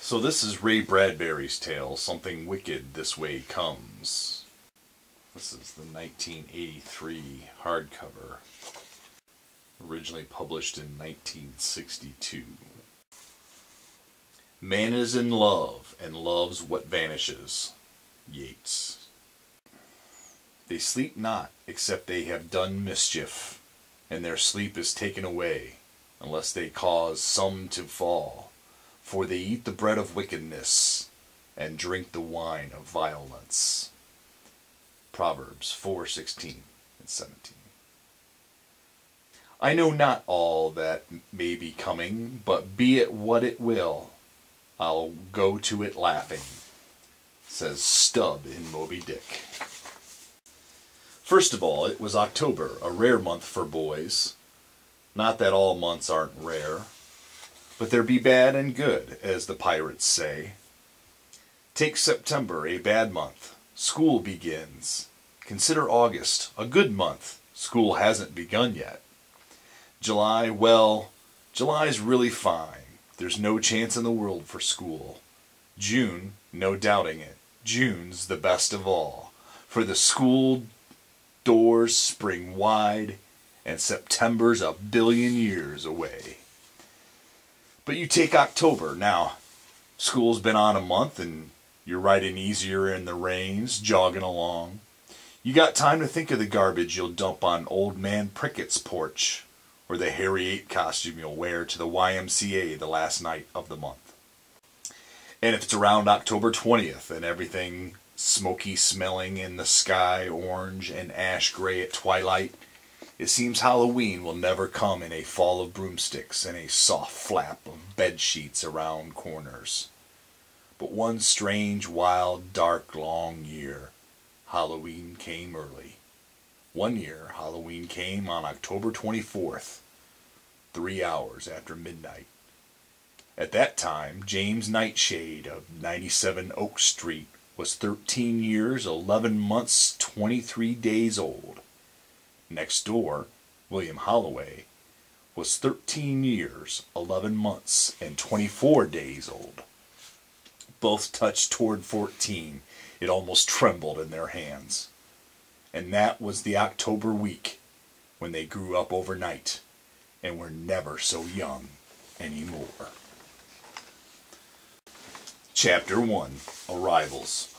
So this is Ray Bradbury's tale, Something Wicked This Way Comes. This is the 1983 hardcover, originally published in 1962. Man is in love, and loves what vanishes. Yeats. They sleep not, except they have done mischief, and their sleep is taken away, unless they cause some to fall. For they eat the bread of wickedness, and drink the wine of violence. Proverbs 4:16 and 17. I know not all that may be coming, but be it what it will, I'll go to it laughing, says Stubb in Moby Dick. First of all, it was October, a rare month for boys. Not that all months aren't rare, but there be bad and good, as the pirates say. Take September, a bad month. School begins. Consider August, a good month. School hasn't begun yet. July, well, July's really fine. There's no chance in the world for school. June, no doubting it. June's the best of all, for the school doors spring wide, and September's a billion years away. But you take October. Now, school's been on a month, and you're riding easier in the reins, jogging along. You got time to think of the garbage you'll dump on Old Man Prickett's porch, or the Harry 8 costume you'll wear to the YMCA the last night of the month. And if it's around October 20th and everything smoky smelling and the sky orange and ash gray at twilight, it seems Halloween will never come in a fall of broomsticks and a soft flap of bed sheets around corners. But one strange, wild, dark, long year, Halloween came early. One year, Halloween came on October 24th, 3 hours after midnight. At that time, James Nightshade of 97 Oak Street was 13 years, 11 months, 23 days old. Next door, William Holloway was 13 years, 11 months, and 24 days old. Both touched toward 14. It almost trembled in their hands. And that was the October week when they grew up overnight and were never so young anymore. Chapter 1. Arrivals.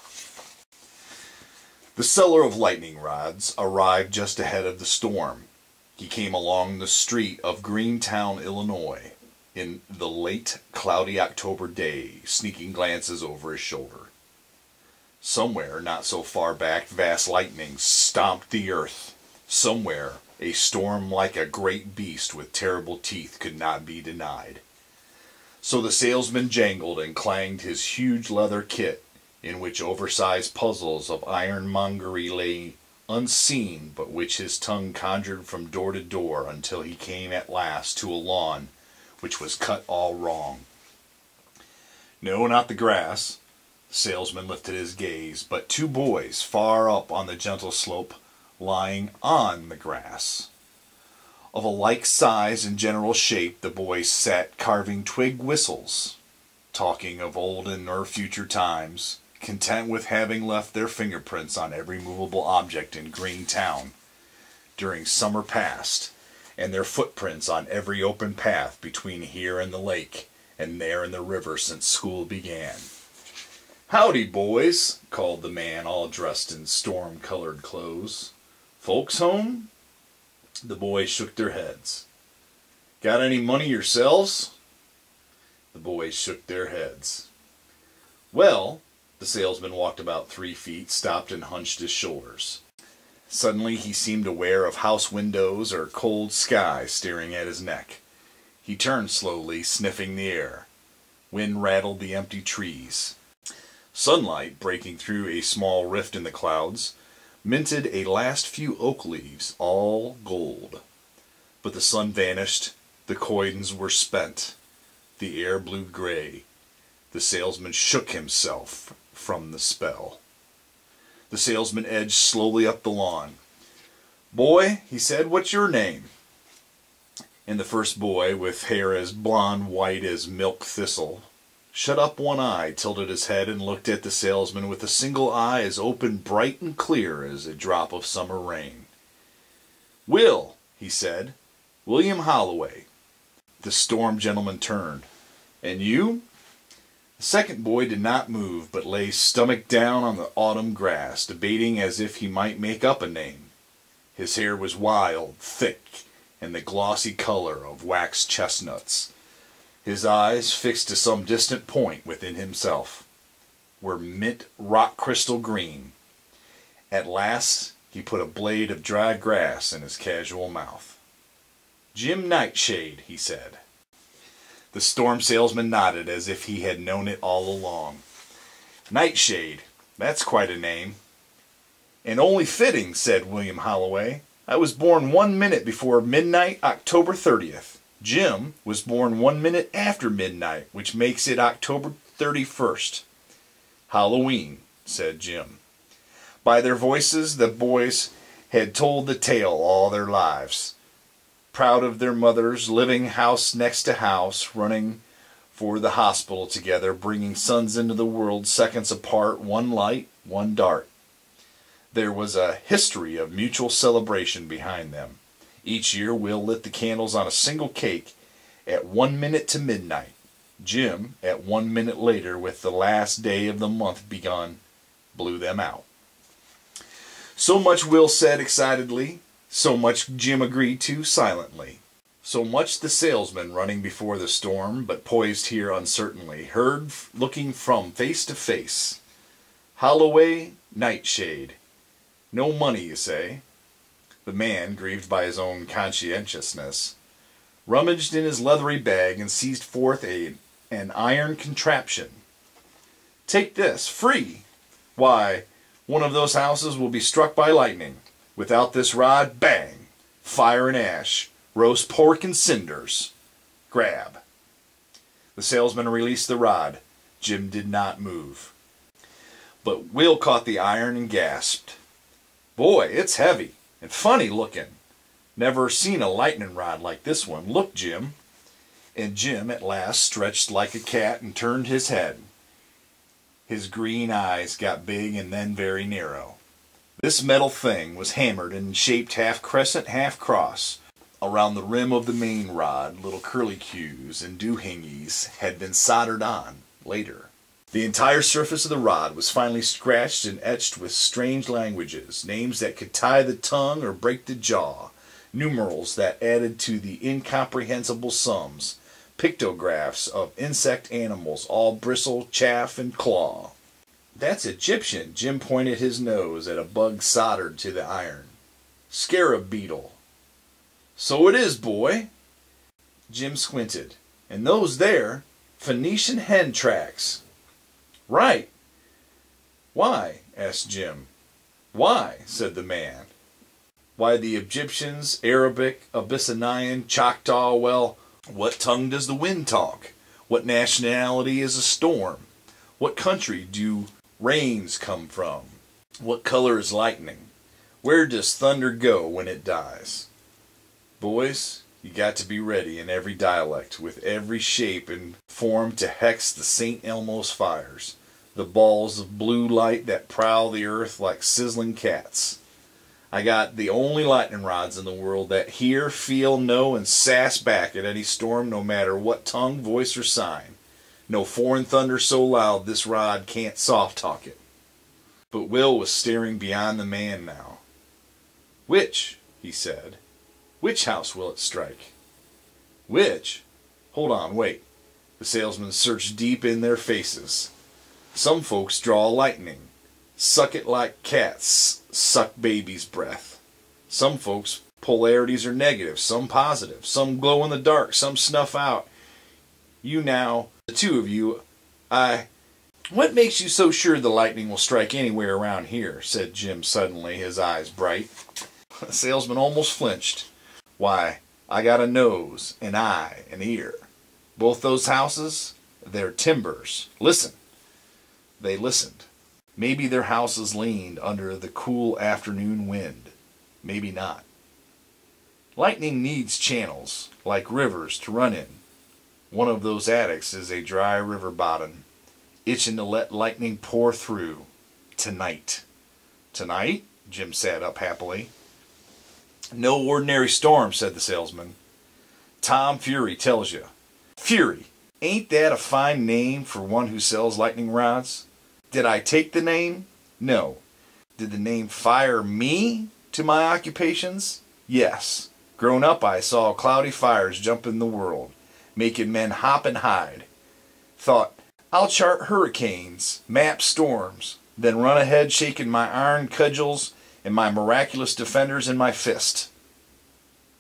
The seller of lightning rods arrived just ahead of the storm. He came along the street of Greentown, Illinois, in the late cloudy October day, sneaking glances over his shoulder. Somewhere, not so far back, vast lightnings stomped the earth. Somewhere, a storm like a great beast with terrible teeth could not be denied. So the salesman jangled and clanged his huge leather kit, in which oversized puzzles of ironmongery lay unseen, but which his tongue conjured from door to door until he came at last to a lawn which was cut all wrong. No, not the grass. The salesman lifted his gaze, but two boys far up on the gentle slope, lying on the grass. Of a like size and general shape, the boys sat carving twig whistles, talking of olden or future times, content with having left their fingerprints on every movable object in Greentown during summer past, and their footprints on every open path between here and the lake, and there and the river since school began. "Howdy, boys," called the man, all dressed in storm-colored clothes. "Folks home?" The boys shook their heads. "Got any money yourselves?" The boys shook their heads. "Well," the salesman walked about 3 feet, stopped and hunched his shoulders. Suddenly he seemed aware of house windows or cold sky staring at his neck. He turned slowly, sniffing the air. Wind rattled the empty trees. Sunlight, breaking through a small rift in the clouds, minted a last few oak leaves, all gold. But the sun vanished, the coins were spent, the air blew gray. The salesman shook himself from the spell. The salesman edged slowly up the lawn. "Boy," he said, "what's your name?" And the first boy, with hair as blonde white as milk thistle, shut up one eye, tilted his head, and looked at the salesman with a single eye as open, bright, and clear as a drop of summer rain. "Will," he said. "William Holloway." The storm gentleman turned. "And you?" The second boy did not move, but lay stomach down on the autumn grass, debating as if he might make up a name. His hair was wild, thick, and the glossy color of wax chestnuts. His eyes, fixed to some distant point within himself, were mint rock crystal green. At last he put a blade of dry grass in his casual mouth. "Jim Nightshade," he said. The storm salesman nodded as if he had known it all along. "Nightshade, that's quite a name." "And only fitting," said William Holloway. "I was born 1 minute before midnight, October 30th. Jim was born 1 minute after midnight, which makes it October 31st. "Halloween," said Jim. By their voices, the boys had told the tale all their lives. Proud of their mothers, living house next to house, running for the hospital together, bringing sons into the world seconds apart, one light, one dark. There was a history of mutual celebration behind them. Each year Will lit the candles on a single cake at 1 minute to midnight. Jim, at 1 minute later, with the last day of the month begun, blew them out. So much Will said excitedly, so much Jim agreed to silently. So much the salesman, running before the storm, but poised here uncertainly, heard looking from face to face. Holloway, Nightshade. No money, you say? The man, grieved by his own conscientiousness, rummaged in his leathery bag and seized forth an iron contraption. "Take this, free! Why, one of those houses will be struck by lightning. Without this rod, bang! Fire and ash, roast pork and cinders. Grab." The salesman released the rod. Jim did not move. But Will caught the iron and gasped. "Boy, it's heavy. And funny looking. Never seen a lightning rod like this one. Look, Jim." And Jim at last stretched like a cat and turned his head. His green eyes got big and then very narrow. This metal thing was hammered and shaped half crescent, half cross. Around the rim of the main rod, little curlicues and doohickeys had been soldered on later. The entire surface of the rod was finely scratched and etched with strange languages, names that could tie the tongue or break the jaw, numerals that added to the incomprehensible sums, pictographs of insect animals, all bristle, chaff, and claw. "That's Egyptian." Jim pointed his nose at a bug soldered to the iron. "Scarab beetle." "So it is, boy." Jim squinted. "And those there, Phoenician hen tracks." "Right." "Why?" asked Jim. "Why?" said the man. "Why, the Egyptians, Arabic, Abyssinian, Choctaw, well, what tongue does the wind talk? What nationality is a storm? What country do rains come from? What color is lightning? Where does thunder go when it dies?" Boys, you got to be ready in every dialect, with every shape and form to hex the St. Elmo's fires, the balls of blue light that prowl the earth like sizzling cats. I got the only lightning rods in the world that hear, feel, know, and sass back at any storm, no matter what tongue, voice, or sign. No foreign thunder so loud this rod can't soft-talk it. But Will was staring beyond the man now. "Which?" he said. "Which house will it strike?" "Which? Hold on, wait." The salesman searched deep in their faces. "Some folks draw lightning. Suck it like cats suck baby's breath. Some folks polarities are negative, some positive, some glow in the dark, some snuff out. You now, the two of you, What makes you so sure the lightning will strike anywhere around here?" said Jim suddenly, his eyes bright. The salesman almost flinched. "Why, I got a nose, an eye, an ear. Both those houses, they're timbers. Listen." They listened. Maybe their houses leaned under the cool afternoon wind. Maybe not. "Lightning needs channels, like rivers, to run in. One of those attics is a dry river bottom, itching to let lightning pour through. Tonight. Tonight? Jim sat up happily. No ordinary storm, said the salesman. Tom Fury tells you. Fury, ain't that a fine name for one who sells lightning rods? Did I take the name? No. Did the name fire me to my occupations? Yes. Grown up, I saw cloudy fires jump in the world, making men hop and hide. Thought, I'll chart hurricanes, map storms, then run ahead shaking my iron cudgels and my miraculous defenders in my fist.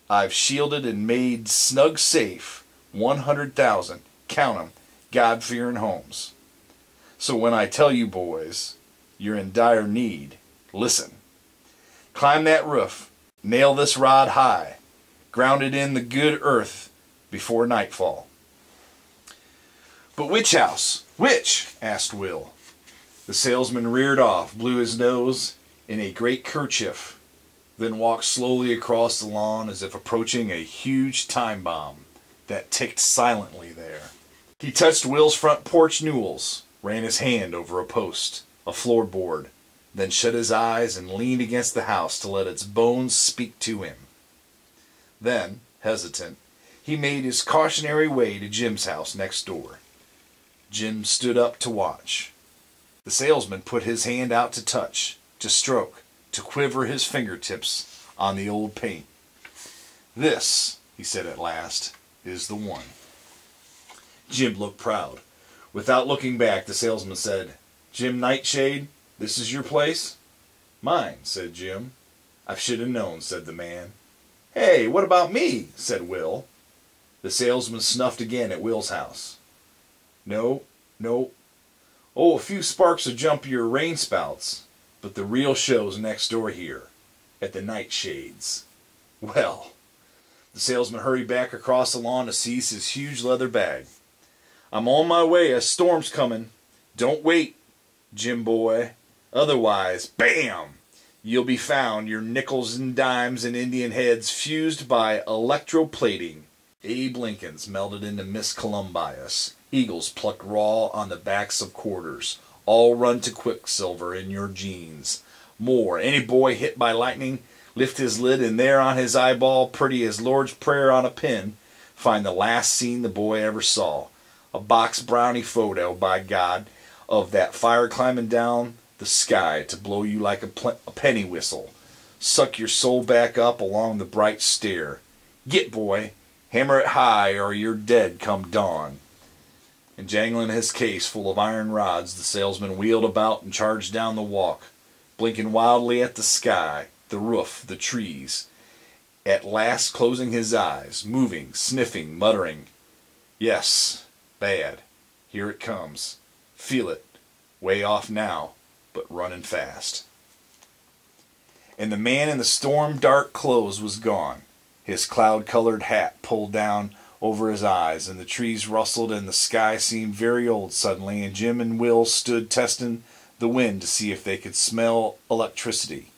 I've shielded and made snug safe 100,000, count 'em, God-fearing homes. So when I tell you boys, you're in dire need, listen. Climb that roof, nail this rod high, ground it in the good earth before nightfall. But which house? Which? Asked Will. The salesman reared off, blew his nose in a great kerchief, then walked slowly across the lawn as if approaching a huge time bomb that ticked silently there. He touched Will's front porch newels, ran his hand over a post, a floorboard, then shut his eyes and leaned against the house to let its bones speak to him. Then, hesitant, he made his cautionary way to Jim's house next door. Jim stood up to watch. The salesman put his hand out to touch, to stroke, to quiver his fingertips on the old paint. This, he said at last, is the one. Jim looked proud. Without looking back, the salesman said, Jim Nightshade, this is your place? Mine, said Jim. I should have known, said the man. Hey, what about me? Said Will. The salesman snuffed again at Will's house. No. Oh, a few sparks of jumpier rain spouts, but the real show's next door here, at the Nightshades. Well, the salesman hurried back across the lawn to seize his huge leather bag. I'm on my way, a storm's coming. Don't wait, Jim boy. Otherwise, bam! You'll be found, your nickels and dimes and Indian heads fused by electroplating. Abe Lincolns melted into Miss Columbius. Eagles plucked raw on the backs of quarters. All run to quicksilver in your jeans. More, any boy hit by lightning, lift his lid and there on his eyeball, pretty as Lord's Prayer on a pin, find the last scene the boy ever saw. A box brownie photo, by God, of that fire climbing down the sky to blow you like a penny whistle. Suck your soul back up along the bright stair. Get, boy, hammer it high or you're dead come dawn. And jangling his case full of iron rods, the salesman wheeled about and charged down the walk, blinking wildly at the sky, the roof, the trees, at last closing his eyes, moving, sniffing, muttering, Yes, bad. Here it comes. Feel it. Way off now, but running fast. And the man in the storm-dark clothes was gone, his cloud-colored hat pulled down over his eyes, and the trees rustled and the sky seemed very old suddenly, and Jim and Will stood testing the wind to see if they could smell electricity,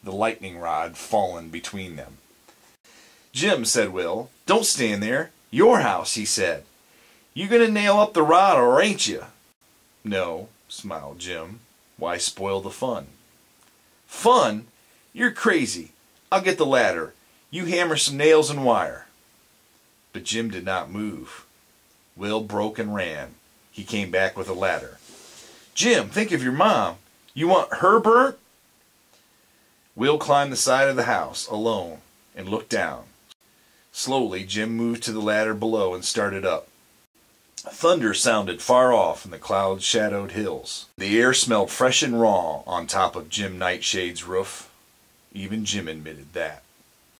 the lightning rod fallen between them. Jim, said Will, don't stand there. Your house, he said. You gonna nail up the rod or ain't you? No, smiled Jim. Why spoil the fun? Fun? You're crazy. I'll get the ladder. You hammer some nails and wire. But Jim did not move. Will broke and ran. He came back with a ladder. Jim, think of your mom. You want her burnt? Will climbed the side of the house, alone, and looked down. Slowly, Jim moved to the ladder below and started up. Thunder sounded far off in the cloud-shadowed hills. The air smelled fresh and raw on top of Jim Nightshade's roof. Even Jim admitted that.